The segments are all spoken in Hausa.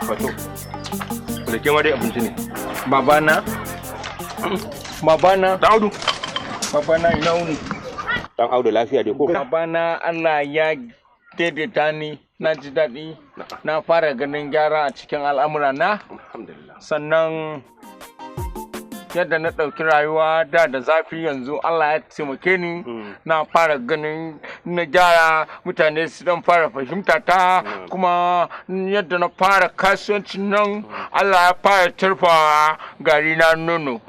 Wato, da ke ma dai abinci ne. Babana? Babana? Dan Audu. Babana ina wuni? Dan Audu lafiya dai ko? Babana Allah ya daidaita ni, na ji daɗi, na fara ganin gyara a cikin al'amura na. Alhamdulillah. Sannan yadda na ɗauki rayuwa da zafi yanzu Allah ya taimake ni na fara ganin na gyara mutane su dan fara fahimta ta kuma yadda na fara kasuwancin nan Allah ya fara tarfa gari na nono.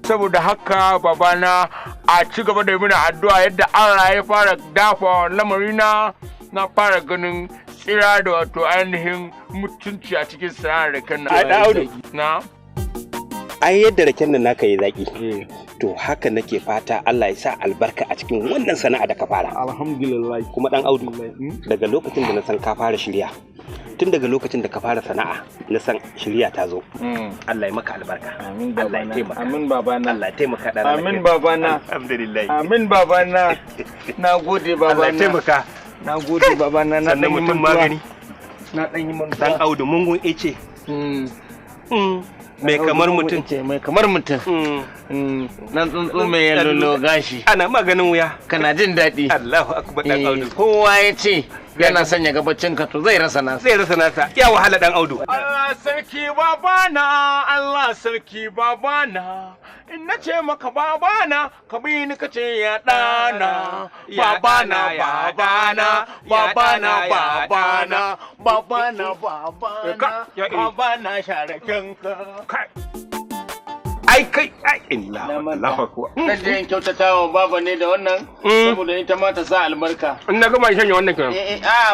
Saboda haka babana a ci gaba da mini addu'a yadda Allah ya fara dafa lamarina na fara ganin tsira da wato ainihin mutunci a cikin sana'ar da kan na. Ai yadda raken nan naka yi zaki. To haka nake fata Allah ya sa albarka a cikin wannan sana'a da ka fara. Alhamdulillah. Kuma dan Audu daga lokacin da na san ka fara shirya. Tun daga lokacin da ka fara sana'a na san shirya ta zo. Allah ya maka albarka. Amin Allah ya taimaka. Amin babana. Allah ya taimaka dan. Amin babana. Alhamdulillah. Amin babana. Nagode babana. Allah ya taimaka. Nagode babana na dan mutum magani. Na dan yi mun Dan Audu mungun ice. Mai kamar mutum. Mai kamar mutum. Nan tsuntsu mai yalolo gashi. Ana maganin wuya. Kana jin daɗi. Allahu akbar dan Audu. Kowa ya ce yana sanya gabacin ka to zai rasa nasa. Zai rasa nasa. Ya wahala dan Audu. Allah sarki babana, Allah sarki babana. In na ce maka babana, ka bi ni ka ce ya ɗana. Babana, babana, babana, babana, babana, babana, babana sharakenka. Ai kai, ai Allahu akbar. Kaje in kyautata wa baba ne da wannan saboda ita ma ta sa albarka. In na gama shanye wannan kan.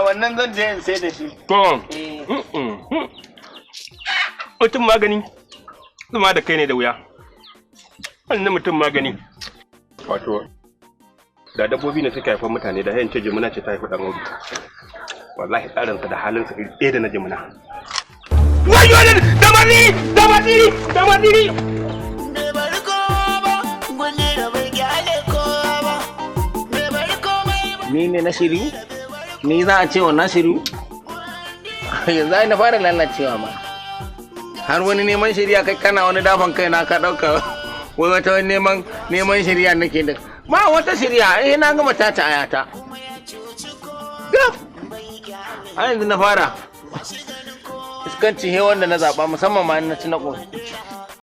Wannan zan je in sai da shi. To. Mutum magani. Zuma da kai ne da wuya. Wannan mutum magani. Wato da dabbobi ne suka haifar mutane da hayan ce jimina ce ta haifi dan Audu. Wallahi tsarinsa da halinsa iri ɗaya da na jimina. Wayo da madiri. Ni ne na shiru? Ni za a ce wa na shiru? Yanzu ai na fara lalacewa ma. Har wani neman shirya kai kana wani dafan kai na ka ɗauka wai wata wani neman shirya nake da. Ba wata shirya na gama tata ayata. A yanzu na fara. Iskanci he wanda na zaɓa musamman ma na ci na ƙoshi.